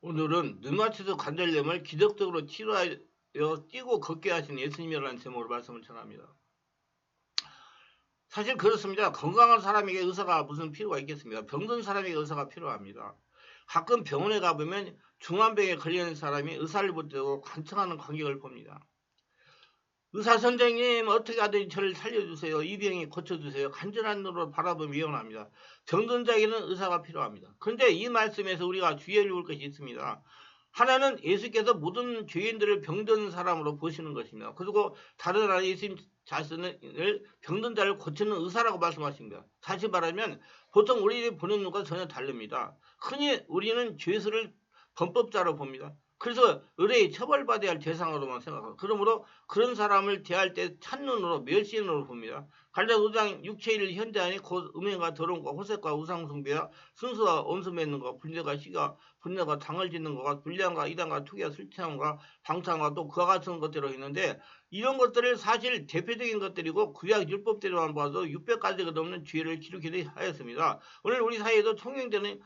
오늘은 르마티스 관절염을 기적적으로 치료하여 뛰고 걷게 하신 예수님이라는 제목으로 말씀을 전합니다. 사실 그렇습니다. 건강한 사람에게 의사가 무슨 필요가 있겠습니까? 병든 사람에게 의사가 필요합니다. 가끔 병원에 가보면 중환병에 걸리는 사람이 의사를 붙들고 관청하는 광경을 봅니다. 의사 선생님 어떻게 하든지 저를 살려주세요. 이 병이 고쳐주세요. 간절한 눈으로 바라보면 위험합니다. 병든 자에게는 의사가 필요합니다. 그런데 이 말씀에서 우리가 주의할 것이 있습니다. 하나는 예수께서 모든 죄인들을 병든 사람으로 보시는 것입니다. 그리고 다른 하나 예수님 자신을 병든 자를 고치는 의사라고 말씀하십니다. 다시 말하면 보통 우리들이 보는 눈과 전혀 다릅니다. 흔히 우리는 죄수를 범법자로 봅니다. 그래서 의뢰에 처벌받아야 할 대상으로만 생각하고, 그러므로 그런 사람을 대할 때 찬눈으로 멸시눈으로 봅니다. 갈라디아 5장 육체일 현대하니 곧 음행과 더러움과 호색과 우상숭배와 순수와 원수 맺는 것, 불려가 시가 분내가 당을 짓는 것과 불량과 이단과 투기와 술취함과 방탕과 또 그와 같은 것들로 있는데, 이런 것들을 사실 대표적인 것들이고 구약 율법대로만 봐도 600가지가 넘는 죄를 기록해 하였습니다. 오늘 우리 사회에도 통용되는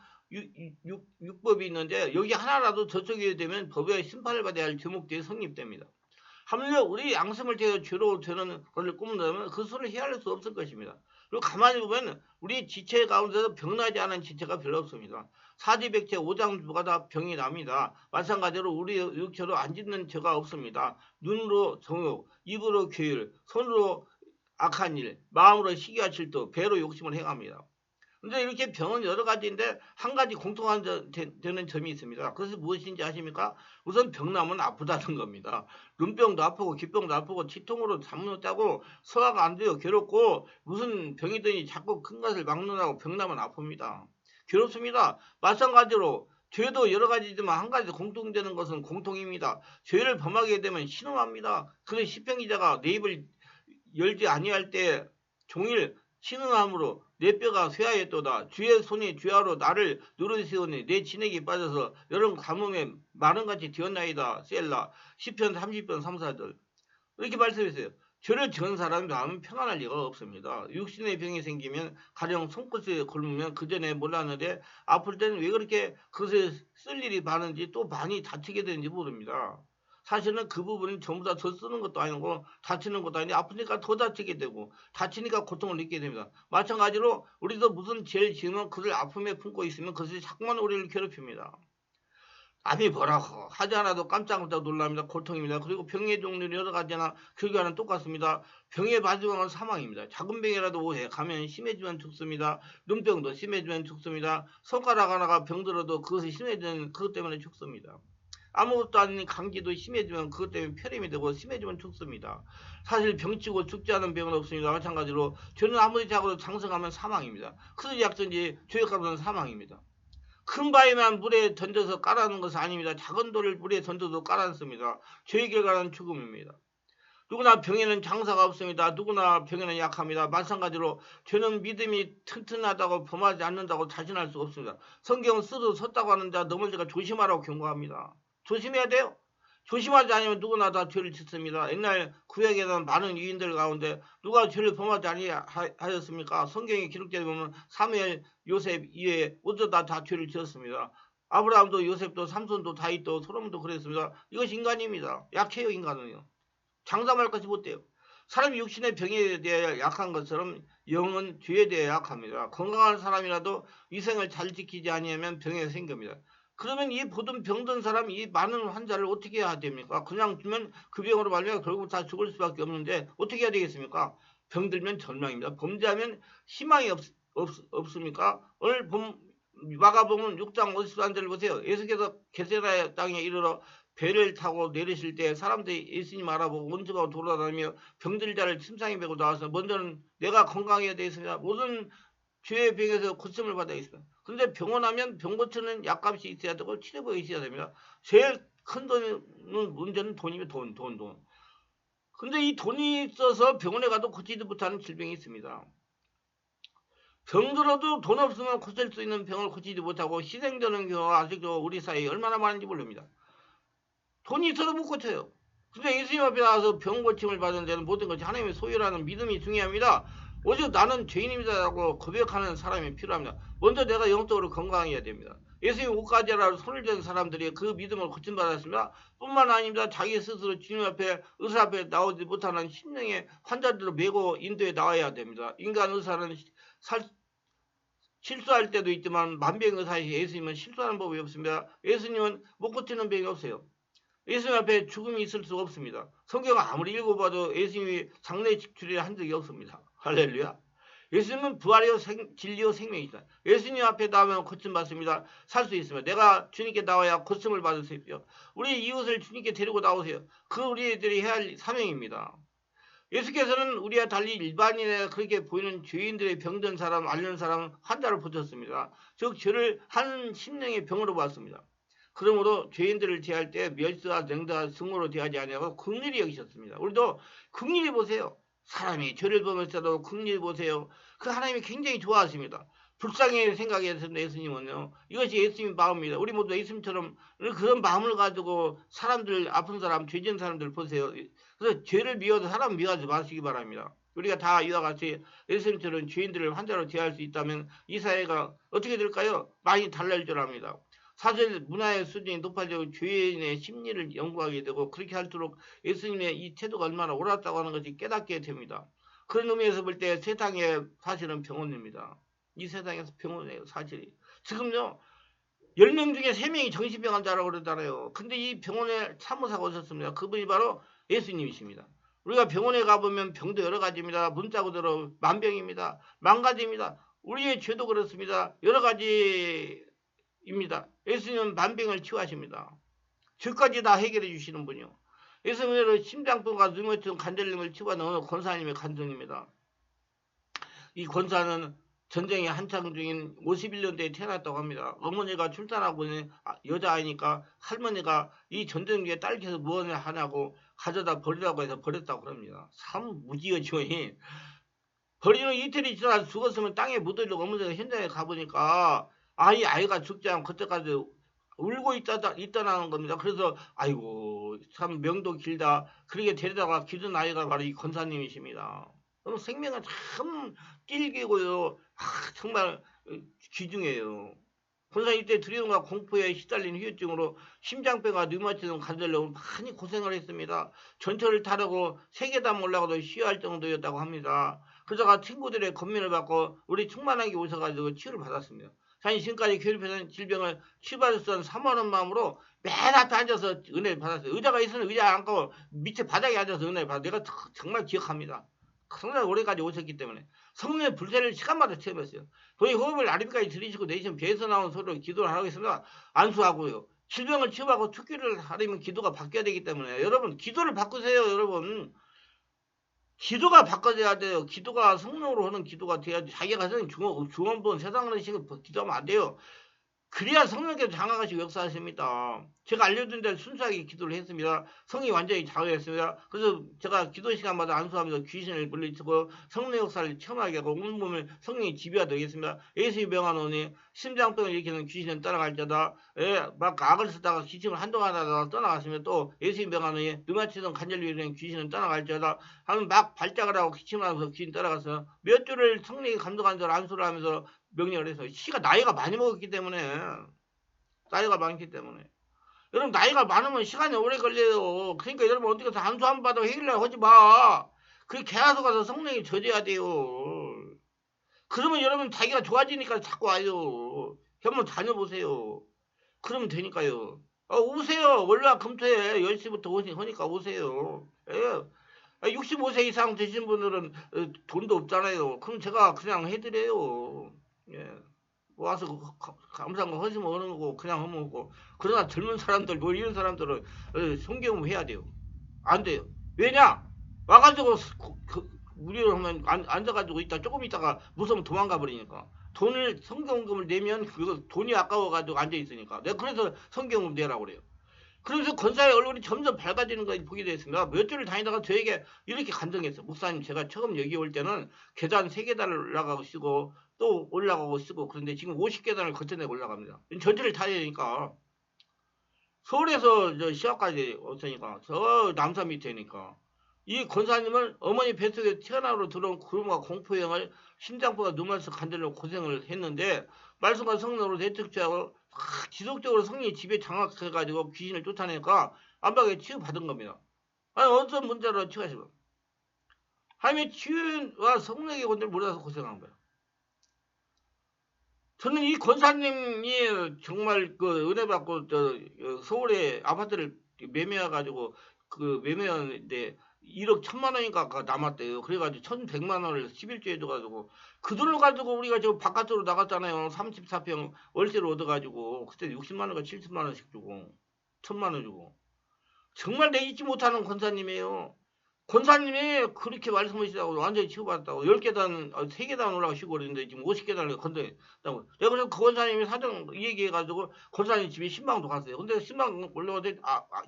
육법이 있는데 여기 하나라도 저쪽에 되면 법의 심판을 받아야 할 제목들이 성립됩니다. 하물며 우리 양심을 대해 죄로 되는 것을 꾸민다면 그 소리를 헤아릴 수 없을 것입니다. 그리고 가만히 보면 우리 지체 가운데서 병나지 않은 지체가 별로 없습니다. 사지백체 오장주가 다 병이 납니다. 마찬가지로 우리 육체로 안 짓는 죄가 없습니다. 눈으로 정욕, 입으로 괴율, 손으로 악한 일, 마음으로 시기와 질투, 배로 욕심을 행합니다. 근데 이렇게 병은 여러 가지인데 한 가지 공통한 되는 점이 있습니다. 그것이 무엇인지 아십니까? 우선 병나면 아프다는 겁니다. 눈병도 아프고 귓병도 아프고 치통으로 잠 못 자고 소화가 안 돼요. 괴롭고 무슨 병이든지 자꾸 큰 것을 막느라고 병나면 아픕니다. 괴롭습니다. 마찬가지로 죄도 여러 가지지만 한 가지 공통되는 것은 공통입니다. 죄를 범하게 되면 신음합니다. 그래서 시편 기자가 내 입을 열지 아니할 때 종일 신음함으로 내 뼈가 쇠하였도다. 주의 손이 주야로 나를 누르시오니 내 진액이 빠져서 여름 가뭄에 마른같이 되었나이다. 셀라 시편 30편 3, 4절 이렇게 말씀했어요. 죄를 지은 사람이 마음은 평안할 리가 없습니다. 육신의 병이 생기면 가령 손끝에 굶으면 그 전에 몰랐는데 아플 때는 왜 그렇게 그것에 쓸 일이 많은지 또 많이 다치게 되는지 모릅니다. 사실은 그 부분은 전부 다 더 쓰는 것도 아니고 다치는 것도 아니고 아프니까 더 다치게 되고 다치니까 고통을 느끼게 됩니다. 마찬가지로 우리도 무슨 죄를 지으면 그를 아픔에 품고 있으면 그것이 자꾸만 우리를 괴롭힙니다. 남이 뭐라고 하지 않아도 깜짝깜짝 놀랍니다. 고통입니다. 그리고 병의 종류는 여러 가지나 결과는 똑같습니다. 병의 마지막은 사망입니다. 작은 병이라도 오해 가면 심해지면 죽습니다. 눈병도 심해지면 죽습니다. 손가락 하나가 병들어도 그것이 심해지면 그것 때문에 죽습니다. 아무것도 아닌 감기도 심해지면 그것 때문에 폐렴이 되고 심해지면 죽습니다. 사실 병치고 죽지 않은 병은 없습니다. 마찬가지로 죄는 아무리 작아도 장성하면 사망입니다. 크든지 약든지 죄의 값은 사망입니다. 큰 바위만 물에 던져서 깔아놓은 것은 아닙니다. 작은 돌을 물에 던져도 깔아놓습니다. 죄의 결과는 죽음입니다. 누구나 병에는 장사가 없습니다. 누구나 병에는 약합니다. 마찬가지로 죄는 믿음이 튼튼하다고 범하지 않는다고 자신할 수 없습니다. 성경은 스스로 섰다고 하는 자 넘어질까 조심하라고 경고합니다. 조심해야 돼요. 조심하지 않으면 누구나 다 죄를 짓습니다. 옛날 구약에는 많은 유인들 가운데 누가 죄를 범하지 아니하였습니까? 성경에 기록되어 보면 사무엘, 요셉 이외에 모두 다 죄를 지었습니다. 아브라함도 요셉도 삼손도 다윗도 소돔도 그랬습니다. 이것이 인간입니다. 약해요. 인간은요. 장담할 것이 못 돼요. 사람이 육신의 병에 대해 약한 것처럼 영은 죄에 대해 약합니다. 건강한 사람이라도 위생을 잘 지키지 아니하면 병에 생깁니다. 그러면 이 모든 병든 사람, 이 많은 환자를 어떻게 해야 됩니까? 그냥 두면 그 병으로 말미암아 결국 다 죽을 수밖에 없는데 어떻게 해야 되겠습니까? 병들면 절망입니다. 범죄하면 희망이 없습니까? 오늘 마가복음 6장 53절을 보세요. 예수께서 게세라의 땅에 이르러 배를 타고 내리실 때 사람들이 예수님 알아보고 원수가 돌아다니며 병들 자를 침상에 메고 나와서 먼저는 내가 건강해야 되겠습니다. 모든 죄의 병에서 고침을 받아야 있습니다. 그런데 병원하면 병 고치는 약값이 있어야 되고 치료비가 있어야 됩니다. 제일 큰 문제는 돈이면 돈. 근데 이 돈이 있어서 병원에 가도 고치지 못하는 질병이 있습니다. 병들어도 돈 없으면 고칠 수 있는 병을 고치지 못하고 희생되는 경우가 아직도 우리 사회에 얼마나 많은지 모릅니다. 돈이 있어도 못 고쳐요. 근데 예수님 앞에 나와서 병 고침을 받은 데는 모든 것이 하나님의 소유라는 믿음이 중요합니다. 오직 나는 죄인입니다라고 고백하는 사람이 필요합니다. 먼저 내가 영적으로 건강해야 됩니다. 예수님 옷가지라로 손을 댄 사람들이 그 믿음을 고침받았습니다. 뿐만 아닙니다. 자기 스스로 주님 앞에 의사 앞에 나오지 못하는 심령의 환자들을 메고 인도에 나와야 됩니다. 인간 의사는 실수할 때도 있지만 만병의사이신 예수님은 실수하는 법이 없습니다. 예수님은 못 고치는 병이 없어요. 예수님 앞에 죽음이 있을 수 없습니다. 성경을 아무리 읽어봐도 예수님이 장래 직출이라 한 적이 없습니다. 할렐루야. 예수님은 부활이요 진리요 생명이다. 예수님 앞에 나오면 고침받습니다. 살 수 있습니다. 내가 주님께 나와야 고침을 받을 수 있고요. 우리 이웃을 주님께 데리고 나오세요. 그 우리들이 해야 할 사명입니다. 예수께서는 우리와 달리 일반인에 그렇게 보이는 죄인들의 병든 사람, 앓는 사람, 환자를 보셨습니다. 즉 죄를 한 심령의 병으로 봤습니다. 그러므로 죄인들을 대할 때 멸시와 냉담과 증오로 대하지 아니하고 긍휼히 여기셨습니다. 우리도 긍휼히 보세요. 사람이 죄를 보면서도 긍휼히 보세요. 그 하나님이 굉장히 좋아하십니다. 불쌍히 생각했습니다. 예수님은요. 이것이 예수님 마음입니다. 우리 모두 예수님처럼 그런 마음을 가지고 사람들, 아픈 사람, 죄진 사람들 보세요. 그래서 죄를 미워도 사람 미워하지 마시기 바랍니다. 우리가 다 이와 같이 예수님처럼 죄인들을 환자로 대할 수 있다면 이 사회가 어떻게 될까요? 많이 달라질 줄 압니다. 사실 문화의 수준이 높아지고 죄인의 심리를 연구하게 되고 그렇게 할수록 예수님의 이 태도가 얼마나 옳았다고 하는 것이 깨닫게 됩니다. 그런 의미에서 볼 때 세상에 사실은 병원입니다. 이 세상에서 병원이에요. 사실이. 지금요. 10명 중에 3명이 정신병 환자라고 그러잖아요. 근데 이 병원에 참모사가 오셨습니다. 그분이 바로 예수님이십니다. 우리가 병원에 가보면 병도 여러 가지입니다. 문자 그대로 만병입니다. 만가지입니다. 우리의 죄도 그렇습니다. 여러 가지 입니다. 예수님은 만병을 치유하십니다. 죄까지 다 해결해 주시는 분이요. 예수님은 심장병과 류마티즘 관절염을 치유하는 어느 권사님의 간증입니다. 이 권사는 전쟁이 한창 중인 51년대에 태어났다고 합니다. 어머니가 출산하고 있는 여자아이니까 할머니가 이 전쟁기에 딸께서 무엇을 하냐고 가져다 버리라고 해서 버렸다고 합니다. 참 무지하죠. 버리는 이틀이 지나 죽었으면 땅에 묻어지고 어머니가 현장에 가보니까 아이가 죽지 않고 그때까지 울고 있다는 겁니다. 그래서 아이고 참 명도 길다. 그렇게 데려다가 기른 아이가 바로 이 권사님이십니다. 그럼 생명은 참 길게고요. 정말 귀중해요. 권사님 때 두려움과 공포에 시달린 후유증으로 심장병과 류마티즘 관절염으로 많이 고생을 했습니다. 전철을 타려고 3계단 올라가도 쉬어할 정도였다고 합니다. 그러다가 친구들의 권면을 받고 우리 충만하게 오셔가지고 치유를 받았습니다. 자신이 지금까지 괴롭히는 질병을 치유받았던 3만원 마음으로 맨 앞에 앉아서 은혜를 받았어요. 의자가 있으면 의자 앉고 밑에 바닥에 앉아서 은혜를 받았어요. 내가 정말 기억합니다. 상당히 오래까지 오셨기 때문에 성령의 불세를 시간마다 체험했어요. 본인 호흡을 아랫배까지 들이쉬고 내쉬면 배에서 나온 소리로 기도를 하고 있습니다. 안수하고요. 질병을 치유하고 축기를 하려면 기도가 바뀌어야 되기 때문에 여러분 기도를 바꾸세요. 여러분 기도가 바꿔져야 돼요. 기도가 성령으로 하는 기도가 돼야지. 자기가 하는 중원본 세상을 식으로 기도하면 안 돼요. 그래야 성령께서 장악하시고 역사하십니다. 제가 알려준 대로 순수하게 기도를 했습니다. 성이 완전히 자유했습니다. 그래서 제가 기도 시간마다 안수하면서 귀신을 물리치고 성령 역사를 체험하게 하고 온몸을 성령이 지배하도록 하겠습니다. 예수의 명하노니 심장병을 일으키는 귀신은 떠나갈지어다. 막 악을 쓰다가 기침을 한동안 하다가 떠나갔으면 또 예수의 명하노니 류마티즘 관절염을 일으키는 귀신은 떠나갈지어다 하면 막 발작을 하고 기침을 하면서 귀신 떠나갔어요. 몇 주를 성령이 감동한 대로 안수를 하면서 명령을 해서 나이가 많이 먹었기 때문에 나이가 많기 때문에 여러분 나이가 많으면 시간이 오래 걸려요. 그러니까 여러분 어떻게 해서 안수 한 번 받아 해결을 하지 마. 그 개화소 가서 성령이 젖어야 돼요. 그러면 여러분 자기가 좋아지니까 자꾸 와요. 한번 다녀보세요. 그러면 되니까요. 오세요. 월화 금토에 10시부터 오니까 오세요. 예. 65세 이상 되신 분들은 돈도 없잖아요. 그럼 제가 그냥 해드려요. 예. 와서 감사한 거 하시면 하는 거고 그냥 하면 하고. 그러나 젊은 사람들 뭐 이런 사람들은 성경을 해야 돼요. 안 돼요. 왜냐? 와가지고 무료로 하면 앉아가지고 조금 있다가 무서우면 도망가 버리니까. 성경금을 내면 그거 돈이 아까워가지고 앉아 있으니까. 내가 그래서 성경금 내라고 그래요. 그래서 권사의 얼굴이 점점 밝아지는 걸 보게 됐습니다. 몇 주를 다니다가 저에게 이렇게 간증했어요. 목사님 제가 처음 여기 올 때는 계단 3계단을 올라가고 쓰고 또 올라가고 쓰고 그런데 지금 50계단을 거쳐내고 올라갑니다. 전철을 타야 되니까 서울에서 저 시합까지 왔으니까 저 남산 밑에니까 이 권사님을 어머니 뱃속에 태어나로 들어온 구름과 공포영을 심장보다 눈물서 간절로 고생을 했는데 말씀과 성령으로 대특죄하고 지속적으로 성령이 집에 장악해가지고 귀신을 쫓아내니까 안박에 치유받은 겁니다. 아니 어떤 문제로 치유하시면 하나님의 치유와 성령의 권세를 몰라서 고생한 거예요. 저는 이 권사님이 정말 그 은혜 받고 서울에 아파트를 매매해가지고 그 매매하는데 1억 1천만 원인가 남았대요. 그래가지고 1,100만 원을 11조에 줘가지고 그 돈을 가지고 우리가 지금 바깥으로 나갔잖아요. 34평 월세를 얻어가지고 그때 60만 원과 70만 원씩 주고 1,000만 원 주고 정말 내 잊지 못하는 권사님이에요. 권사님이 그렇게 말씀하시다고 완전히 치유받았다고 10계단 3계단 올라가시고 그랬는데 지금 50계단을 건너했다고 내가 그래서 그 권사님이 사정 얘기해가지고 권사님 집에 신방도 갔어요. 근데 신방 올라오는데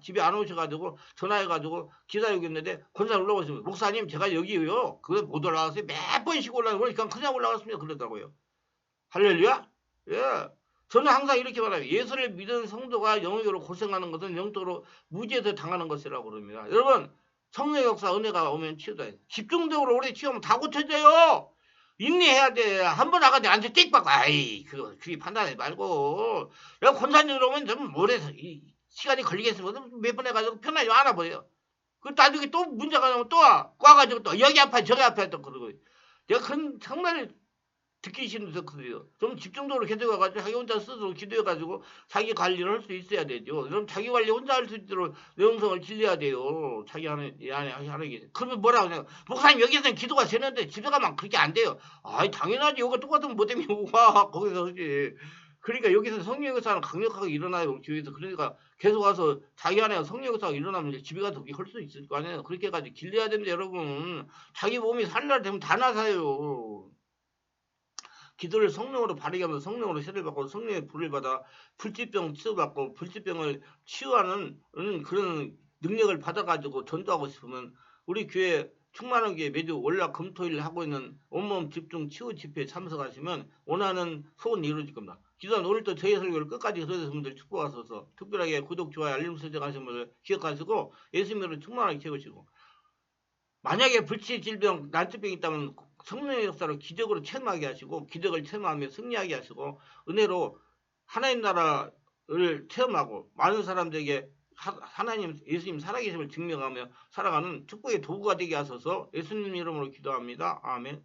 집에 안 오셔가지고 전화해가지고 기다리고 있는데 권사님 올라오시면 목사님 제가 여기요 그거 못 올라갔어요. 몇 번씩 올라가고 그냥 올라갔습니다 그러더라고요. 할렐루야. 예. 저는 항상 이렇게 말해요. 예수를 믿은 성도가 영적으로 고생하는 것은 영적으로 무지에서 당하는 것이라고 그럽니다. 여러분 성령의 역사 은혜가 오면 치유다. 집중적으로 오래 치우면 다 고쳐져요. 인내해야 돼. 한 번 나가는데 앉아 띡 박고 아이 그게 판단하지 말고 내가 권사님 오면 좀 오래 시간이 걸리겠으면 몇 번 해가지고 편하게 알아버려요. 그 나중에 또 문제가 나면 또 와. 꽈가지고 또 여기 아파 저기 아파 또 그러고 내가 그건 정말 듣기 싫어서 그래요. 좀 집중적으로 기도해가지고 자기 혼자 스스로 기도해가지고 자기 관리를 할 수 있어야 되죠. 그럼 자기 관리 혼자 할 수 있도록 영성을 길려야 돼요. 자기 하는 게. 그러면 뭐라고 생각? 목사님 여기서는 기도가 되는데 집에 가면 그렇게 안 돼요. 아이 당연하지. 여기가 똑같으면 뭐 때문에 와 거기서 하지. 그러니까 여기서 성령 역사는 강력하게 일어나요. 교회에서. 그러니까 계속 와서 자기 안에 성령 역사가 일어나면 이제 집에 가서 할 수 있을 거 아니에요. 그렇게 해가지고 길려야 됩니다. 여러분. 자기 몸이 살날 되면 다 나사요. 기도를 성령으로 바르게 하면서 성령으로 세례를 받고 성령의 불을 받아 불치병 치유받고 불치병을 치유하는 그런 능력을 받아가지고 전도하고 싶으면 우리 교회 충만한 교회 매주 월화 금토일 하고 있는 온몸 집중 치유 집회에 참석하시면 원하는 소원이 이루어질 겁니다. 기도는 오늘도 저희 설교를 끝까지 들으신 분들 축복하소서. 특별하게 구독, 좋아요, 알림 설정하신 분들 기억하시고 예수님으로 충만하게 채우시고 만약에 불치 질병, 난치병이 있다면 성령의 역사를 기적으로 체험하게 하시고 기적을 체험하며 승리하게 하시고 은혜로 하나님 나라를 체험하고 많은 사람들에게 하나님 예수님 살아계심을 증명하며 살아가는 축복의 도구가 되게 하소서 예수님 이름으로 기도합니다. 아멘.